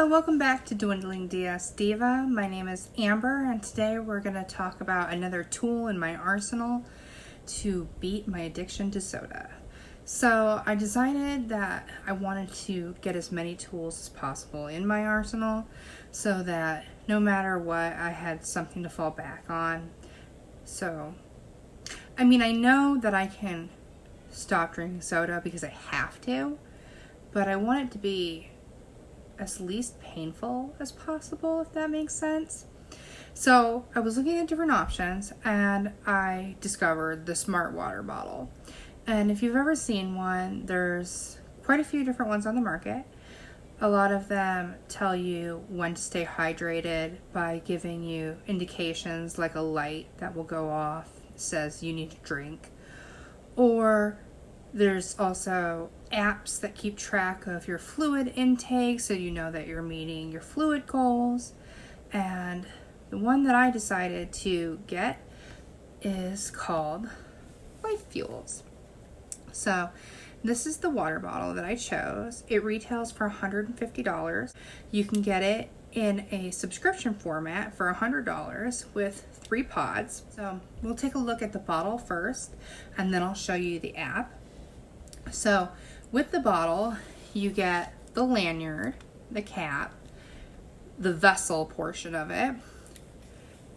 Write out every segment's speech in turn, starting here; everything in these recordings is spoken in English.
Hello, welcome back to Dwindling DS Diva. My name is Amber, and today we're going to talk about another tool in my arsenal to beat my addiction to soda. So I decided that I wanted to get as many tools as possible in my arsenal so that no matter what, I had something to fall back on. So, I know that I can stop drinking soda because I have to, but I want it to be as least painful as possible, if that makes sense. So I was looking at different options and I discovered the smart water bottle. And if you've ever seen one, there's quite a few different ones on the market. A lot of them tell you when to stay hydrated by giving you indications like a light that will go off, says you need to drink. Or there's also apps that keep track of your fluid intake so you know that you're meeting your fluid goals. And the one that I decided to get is called Life Fuels. So this is the water bottle that I chose. It retails for $150. You can get it in a subscription format for $100 with 3 pods. So we'll take a look at the bottle first and then I'll show you the app. So with the bottle, you get the lanyard, the cap, the vessel portion of it,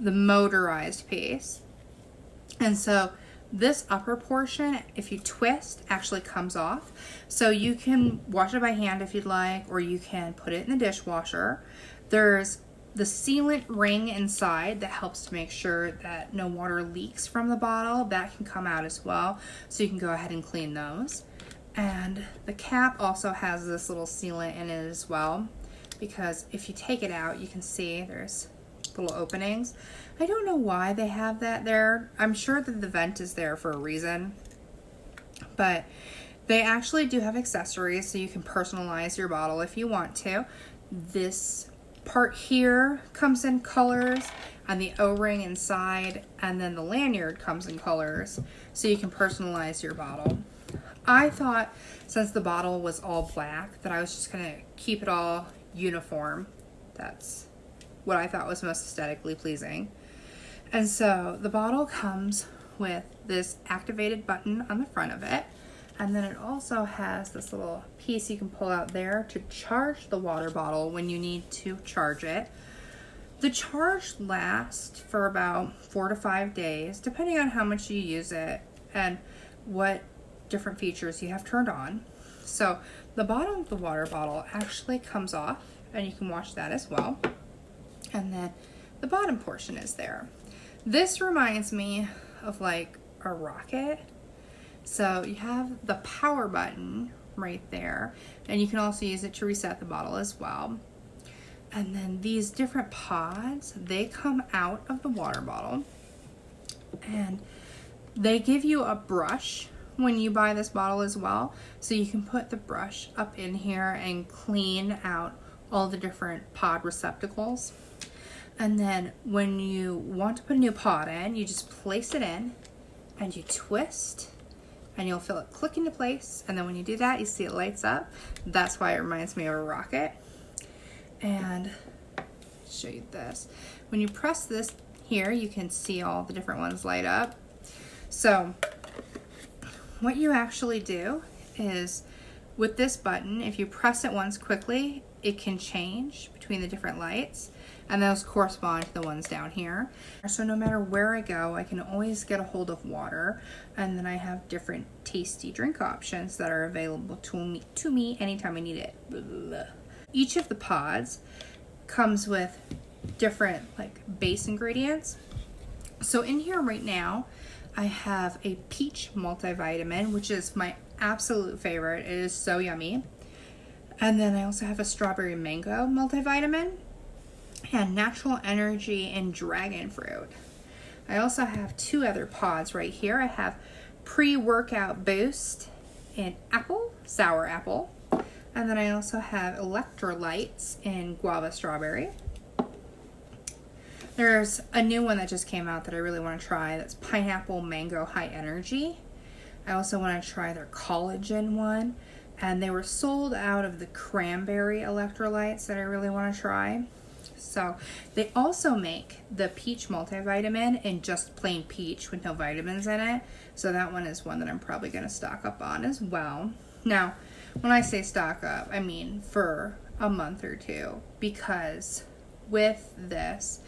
the motorized piece. And so this upper portion, if you twist, actually comes off. So you can wash it by hand if you'd like, or you can put it in the dishwasher. There's the sealant ring inside that helps to make sure that no water leaks from the bottle. That can come out as well, so you can go ahead and clean those. And the cap also has this little sealant in it as well, because if you take it out, you can see there's little openings. I don't know why they have that there. I'm sure that the vent is there for a reason, but they actually do have accessories so you can personalize your bottle if you want to. This part here comes in colors, and the O-ring inside, and then the lanyard comes in colors so you can personalize your bottle. I thought since the bottle was all black that I was just gonna keep it all uniform. That's what I thought was most aesthetically pleasing. And so the bottle comes with this activated button on the front of it. And then it also has this little piece you can pull out there to charge the water bottle when you need to charge it. The charge lasts for about 4 to 5 days, depending on how much you use it and what different features you have turned on. So the bottom of the water bottle actually comes off, and you can wash that as well. And then the bottom portion is there. This reminds me of like a rocket. So you have the power button right there, and you can also use it to reset the bottle as well. And then these different pods, they come out of the water bottle, and they give you a brush when you buy this bottle as well, so you can put the brush up in here and clean out all the different pod receptacles. And then when you want to put a new pod in, you just place it in and you twist and you'll feel it click into place. And then when you do that, you see it lights up. That's why it reminds me of a rocket. And I'll show you this. When you press this here, you can see all the different ones light up. So what you actually do is with this button, if you press it once quickly, it can change between the different lights, and those correspond to the ones down here. So no matter where I go, I can always get a hold of water, and then I have different tasty drink options that are available to me anytime I need it. Blah. Each of the pods comes with different base ingredients. So in here right now, I have a peach multivitamin, which is my absolute favorite. It is so yummy. And then I also have a strawberry mango multivitamin and natural energy and dragon fruit. I also have 2 other pods right here. I have pre-workout boost in apple, sour apple. And then I also have electrolytes in guava strawberry. There's a new one that just came out that I really want to try. That's pineapple mango high energy. I also want to try their collagen one. and they were sold out of the cranberry electrolytes that I really want to try. So they also make the peach multivitamin in just plain peach with no vitamins in it. So that one is one that I'm probably going to stock up on as well. Now, when I say stock up, I mean for a month or two, because with this,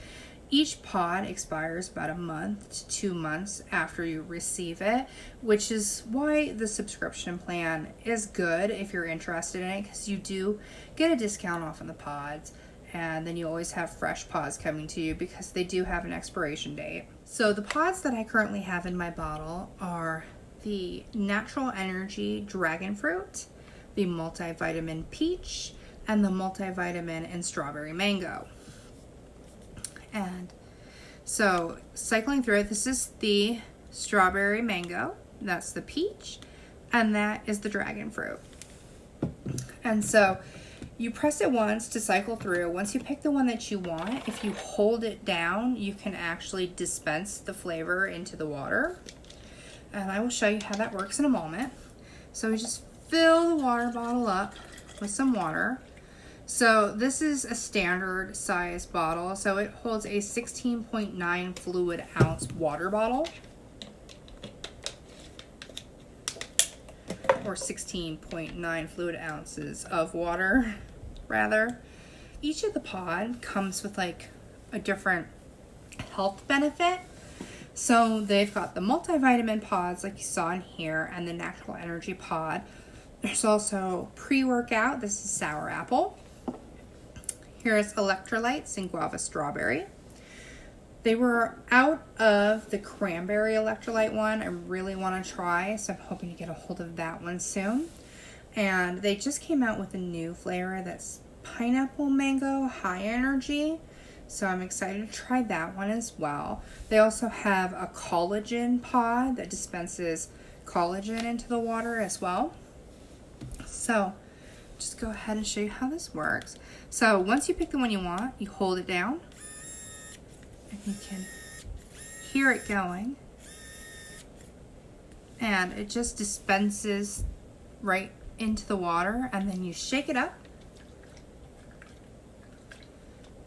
each pod expires about a month to 2 months after you receive it, which is why the subscription plan is good if you're interested in it, because you do get a discount off on the pods, and then you always have fresh pods coming to you because they do have an expiration date. So the pods that I currently have in my bottle are the Natural Energy Dragon Fruit, the Multivitamin Peach, and the Multivitamin and Strawberry Mango. And so cycling through it, this is the Strawberry Mango, that's the Peach, and that is the Dragon Fruit. And so you press it once to cycle through. Once you pick the one that you want, if you hold it down, you can actually dispense the flavor into the water. And I will show you how that works in a moment. So we just fill the water bottle up with some water. So this is a standard size bottle. So it holds a 16.9 fluid ounce water bottle. Or 16.9 fluid ounces of water, rather. Each of the pod comes with like a different health benefit. So they've got the multivitamin pods like you saw in here, and the Natural Energy pod. There's also pre-workout. This is sour apple. Here's electrolytes and guava strawberry. They were out of the cranberry electrolyte one. I really want to try, so I'm hoping to get a hold of that one soon. And they just came out with a new flavor that's pineapple mango high energy. So I'm excited to try that one as well. They also have a collagen pod that dispenses collagen into the water as well. So just go ahead and show you how this works. So once you pick the one you want, you hold it down. And you can hear it going, and it just dispenses right into the water, and then you shake it up,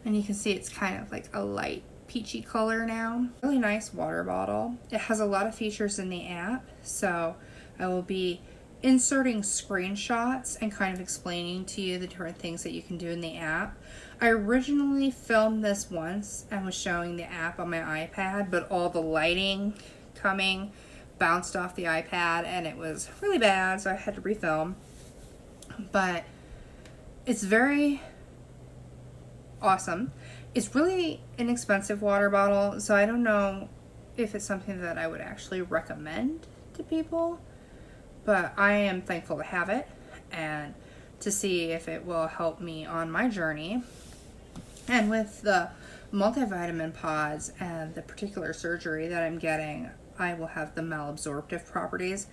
and you can see it's kind of like a light peachy color now. Really nice water bottle. It has a lot of features in the app, so I will be inserting screenshots and kind of explaining to you the different things that you can do in the app. I originally filmed this once and was showing the app on my iPad, but all the lighting coming bounced off the iPad and it was really bad, so I had to refilm. But it's very awesome. It's really inexpensive water bottle, so I don't know if it's something that I would actually recommend to people, but I am thankful to have it and to see if it will help me on my journey. And with the multivitamin pods and the particular surgery that I'm getting, I will have the malabsorptive properties.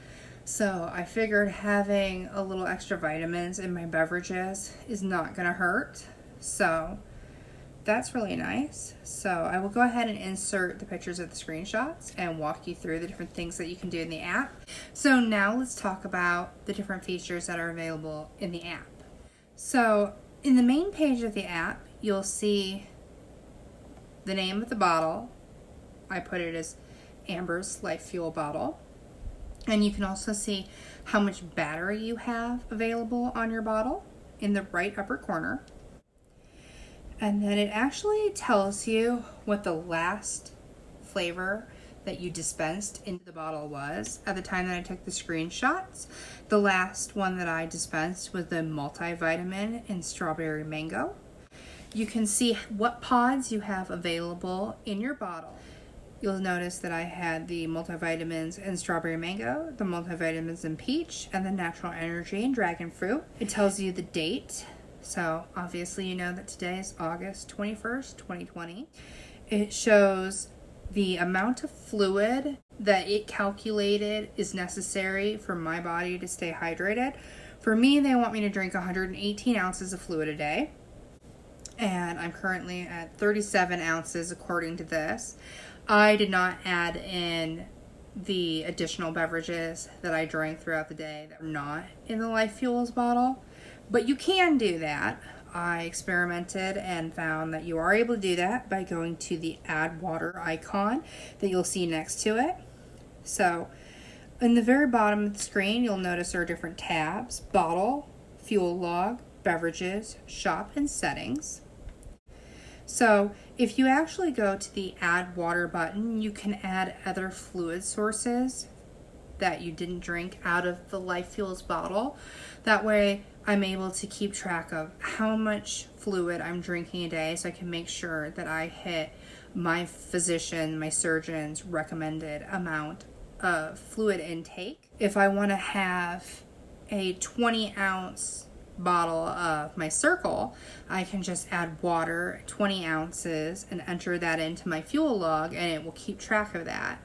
So I figured having a little extra vitamins in my beverages is not going to hurt. So that's really nice. So I will go ahead and insert the pictures of the screenshots and walk you through the different things that you can do in the app. So now let's talk about the different features that are available in the app. So in the main page of the app, you'll see the name of the bottle. I put it as Amber's Life Fuel Bottle. And you can also see how much battery you have available on your bottle in the right upper corner. And then it actually tells you what the last flavor that you dispensed into the bottle was. At the time that I took the screenshots, the last one that I dispensed was the multivitamin and strawberry mango. You can see what pods you have available in your bottle. You'll notice that I had the multivitamins and strawberry mango, the multivitamins and peach, and the natural energy and dragon fruit. It tells you the date. So obviously you know that today is August 21st, 2020. It shows the amount of fluid that it calculated is necessary for my body to stay hydrated. For me, they want me to drink 118 ounces of fluid a day. And I'm currently at 37 ounces according to this. I did not add in the additional beverages that I drank throughout the day that are not in the Life Fuels bottle. But you can do that. I experimented and found that you are able to do that by going to the add water icon that you'll see next to it. So in the very bottom of the screen, you'll notice there are different tabs: bottle, fuel log, beverages, shop, and settings. So if you actually go to the add water button, you can add other fluid sources that you didn't drink out of the Life Fuels bottle. That way I'm able to keep track of how much fluid I'm drinking a day, so I can make sure that I hit my physician, my surgeon's recommended amount of fluid intake. If I want to have a 20-ounce bottle of my Circle, I can just add water, 20 ounces, and enter that into my fuel log, and it will keep track of that.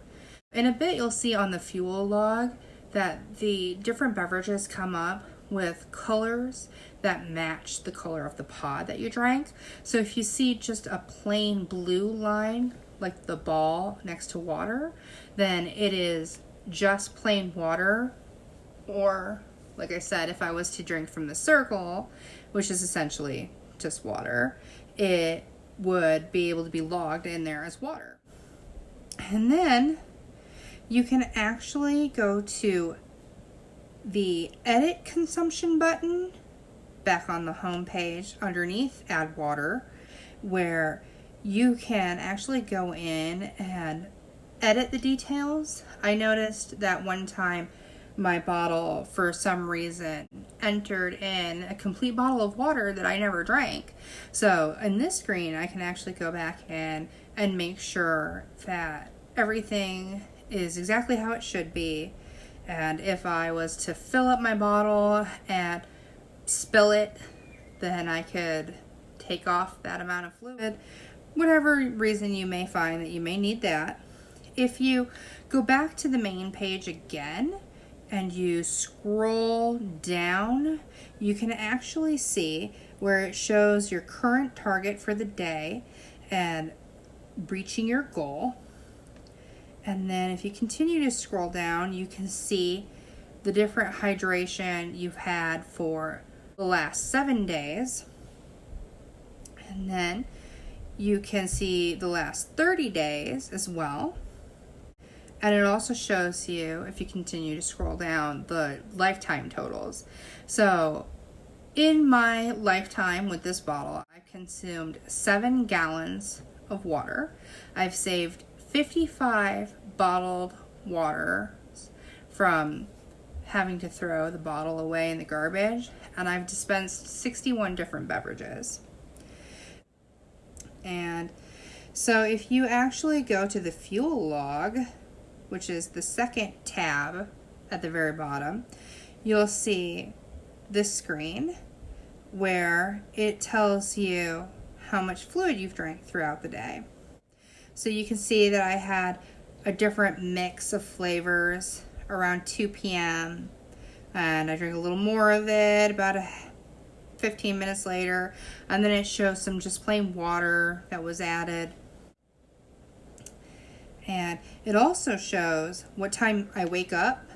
In a bit, you'll see on the fuel log that the different beverages come up with colors that match the color of the pod that you drank. So if you see just a plain blue line, like the ball next to water, then it is just plain water. Or, like I said, if I was to drink from the Circle, which is essentially just water, it would be able to be logged in there as water. And then you can actually go to the edit consumption button back on the home page underneath add water, where you can actually go in and edit the details. I noticed that one time my bottle, for some reason, entered in a complete bottle of water that I never drank. So in this screen, I can actually go back in and make sure that everything is exactly how it should be. And if I was to fill up my bottle and spill it, then I could take off that amount of fluid. Whatever reason you may find that you may need that. If you go back to the main page again and you scroll down, you can actually see where it shows your current target for the day and reaching your goal. And then if you continue to scroll down, you can see the different hydration you've had for the last 7 days. And then you can see the last 30 days as well. And it also shows you, if you continue to scroll down, the lifetime totals. So in my lifetime with this bottle, I've consumed 7 gallons of water. I've saved 55 bottled waters from having to throw the bottle away in the garbage, and I've dispensed 61 different beverages. And so if you actually go to the fuel log, which is the second tab at the very bottom, you'll see this screen where it tells you how much fluid you've drank throughout the day. So you can see that I had a different mix of flavors around 2 p.m. and I drank a little more of it about 15 minutes later, and then it shows some just plain water that was added. And it also shows what time I wake up.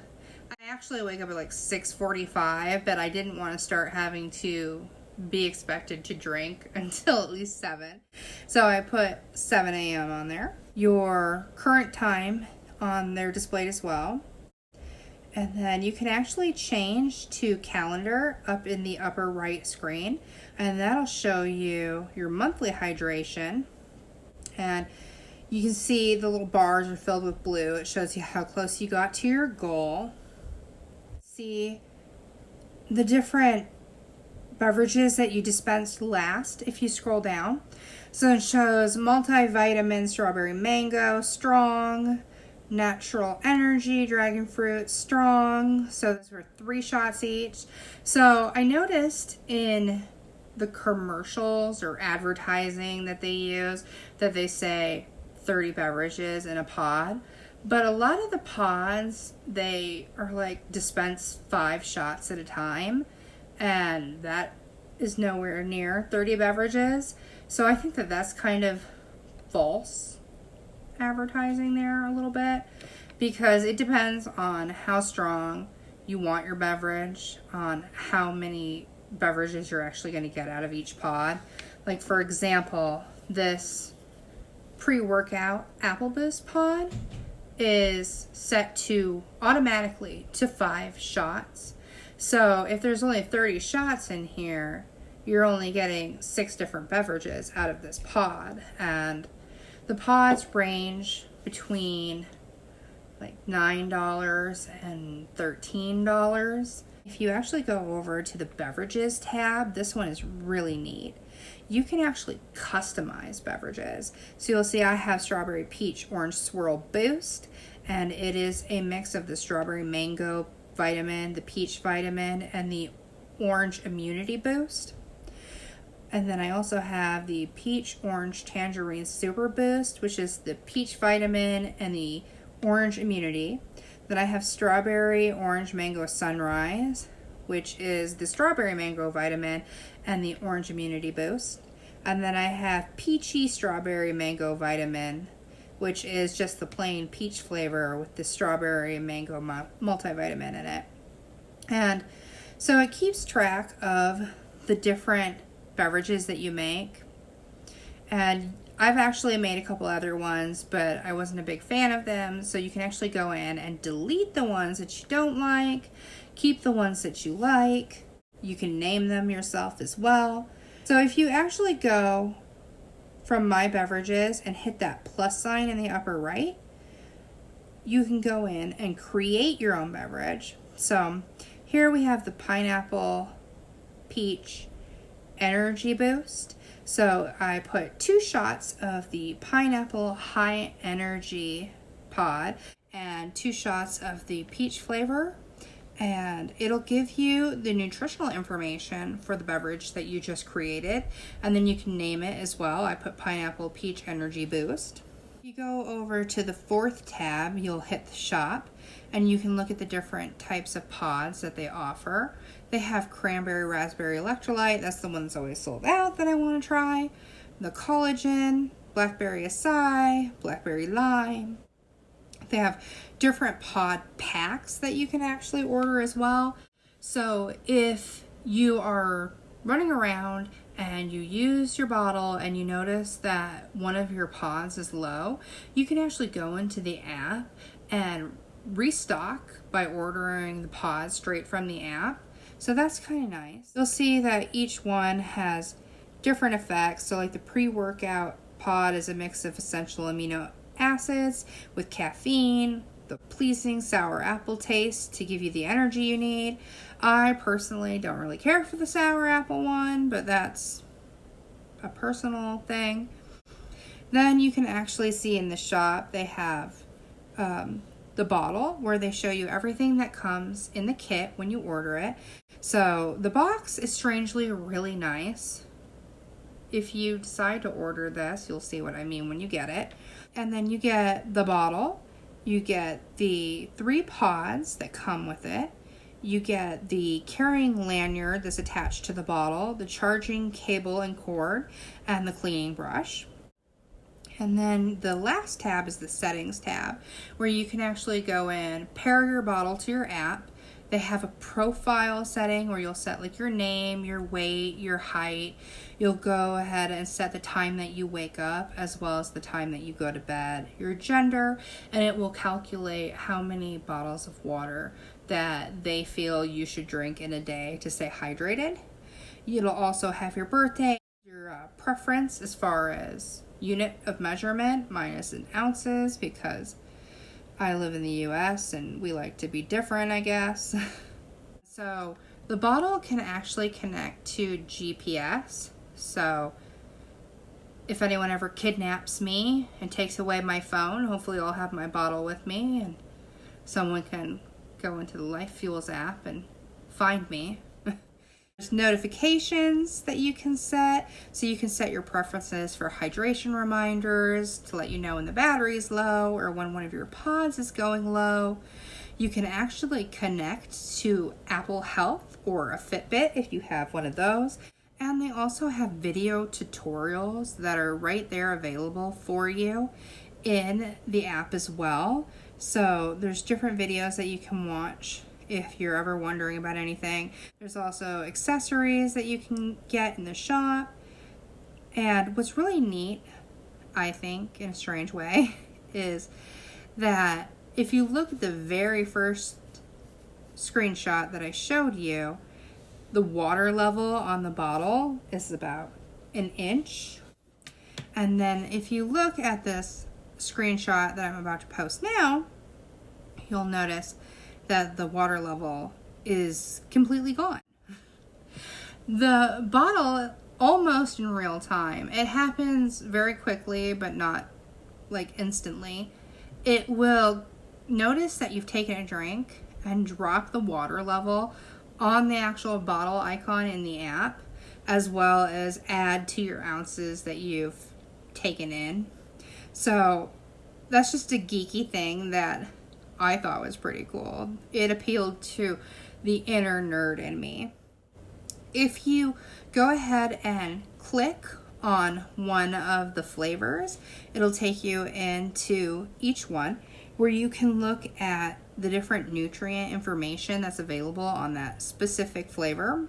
I actually wake up at like 6:45, but I didn't want to start having to be expected to drink until at least 7. So I put 7 a.m. on there. Your current time on there displayed as well. And then you can actually change to calendar up in the upper right screen, and that'll show you your monthly hydration. And you can see the little bars are filled with blue. It shows you how close you got to your goal. See the different beverages that you dispensed last if you scroll down. So it shows multivitamin, strawberry mango, strong, natural energy, dragon fruit, strong. So those were 3 shots each. So I noticed in the commercials or advertising that they use that they say 30 beverages in a pod. But a lot of the pods, they are like dispense 5 shots at a time. And that is nowhere near 30 beverages. So I think that that's kind of false advertising there a little bit. because it depends on how strong you want your beverage, on how many beverages you're actually going to get out of each pod. Like for example, this pre-workout Apple Boost pod is set to automatically to 5 shots. So if there's only 30 shots in here, you're only getting 6 different beverages out of this pod. And the pods range between like $9 and $13. If you actually go over to the beverages tab, this one is really neat. You can actually customize beverages. So you'll see I have strawberry peach orange swirl boost, and it is a mix of the strawberry mango vitamin, the peach vitamin, and the orange immunity boost. And then I also have the peach orange tangerine super boost, which is the peach vitamin and the orange immunity. Then I have strawberry orange mango sunrise, which is the strawberry mango vitamin and the orange immunity boost. And then I have peachy strawberry mango vitamin, which is just the plain peach flavor with the strawberry mango multivitamin in it. And so it keeps track of the different beverages that you make. And I've actually made a couple other ones, but I wasn't a big fan of them. So you can actually go in and delete the ones that you don't like, keep the ones that you like. You can name them yourself as well. So if you actually go from My Beverages and hit that plus sign in the upper right, you can go in and create your own beverage. So here we have the pineapple peach energy boost. So I put 2 shots of the pineapple high energy pod and 2 shots of the peach flavor, and it'll give you the nutritional information for the beverage that you just created, and then you can name it as well. I put pineapple peach energy boost. If you go over to the 4th tab, you'll hit the shop, and you can look at the different types of pods that they offer. They have cranberry raspberry electrolyte, that's the one that's always sold out that I want to try. The collagen, blackberry acai, blackberry lime. They have different pod packs that you can actually order as well. So if you are running around and you use your bottle and you notice that one of your pods is low, you can actually go into the app and restock by ordering the pods straight from the app. So that's kind of nice. You'll see that each one has different effects. So like the pre-workout pod is a mix of essential amino acids with caffeine, the pleasing sour apple taste to give you the energy you need. I personally don't really care for the sour apple one, but that's a personal thing. Then you can actually see in the shop they have the bottle where they show you everything that comes in the kit when you order it. So the box is strangely really nice. If you decide to order this, you'll see what I mean when you get it. And then you get the bottle, you get the 3 pods that come with it, you get the carrying lanyard that's attached to the bottle, the charging cable and cord, and the cleaning brush. And then the last tab is the settings tab, where you can actually go in, pair your bottle to your app. They have a profile setting where you'll set like your name, your weight, your height. You'll go ahead and set the time that you wake up as well as the time that you go to bed, your gender, and it will calculate how many bottles of water that they feel you should drink in a day to stay hydrated. It'll also have your birthday, your preference as far as unit of measurement. Mine is in ounces because I live in the US and we like to be different, I guess. So the bottle can actually connect to GPS. So if anyone ever kidnaps me and takes away my phone, hopefully I'll have my bottle with me and someone can go into the Life Fuels app and find me. There's notifications that you can set, so you can set your preferences for hydration reminders to let you know when the battery's low or when one of your pods is going low. You can actually connect to Apple Health or a Fitbit if you have one of those. And they also have video tutorials that are right there available for you in the app as well So there's different videos that you can watch if you're ever wondering about anything. There's also accessories that you can get in the shop. And what's really neat, I think, in a strange way, is that if you look at the very first screenshot that I showed you, the water level on the bottle is about an inch. And then if you look at this screenshot that I'm about to post now, you'll notice that the water level is completely gone. The bottle, almost in real time, it happens very quickly, but not like instantly. It will notice that you've taken a drink and drop the water level on the actual bottle icon in the app, as well as add to your ounces that you've taken in. So that's just a geeky thing that I thought was pretty cool. It appealed to the inner nerd in me. If you go ahead and click on one of the flavors, it'll take you into each one where you can look at the different nutrient information that's available on that specific flavor,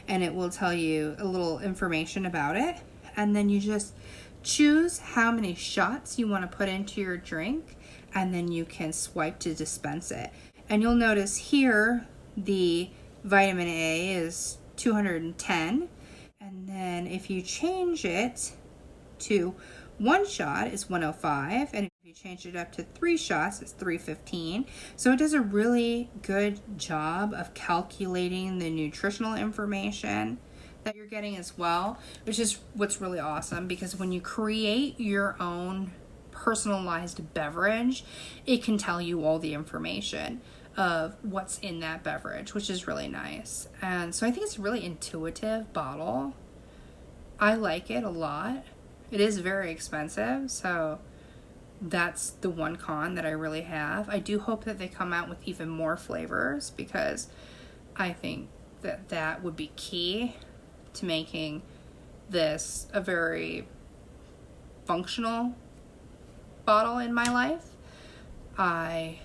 and it will tell you a little information about it. And then you just choose how many shots you want to put into your drink, and then you can swipe to dispense it. And you'll notice here the vitamin A is 210, and then if you change it to 1 shot, it's 105, and if you change it up to 3 shots, it's 315. So it does a really good job of calculating the nutritional information that you're getting as well, which is what's really awesome, because when you create your own personalized beverage, it can tell you all the information of what's in that beverage, which is really nice. And so I think it's a really intuitive bottle. I like it a lot. It is very expensive, so that's the one con that I really have. I do hope that they come out with even more flavors, because I think that that would be key to making this a very functional bottle in my life. I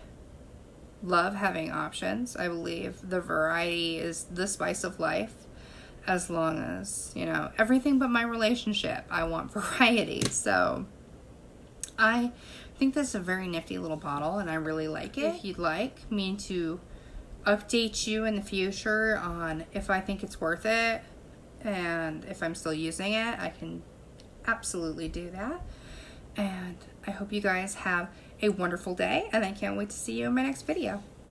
love having options. I believe the variety is the spice of life. As long as, everything but my relationship, I want variety. So I think this is a very nifty little bottle, and I really like it. If you'd like me to update you in the future on if I think it's worth it and if I'm still using it, I can absolutely do that. And I hope you guys have a wonderful day, and I can't wait to see you in my next video.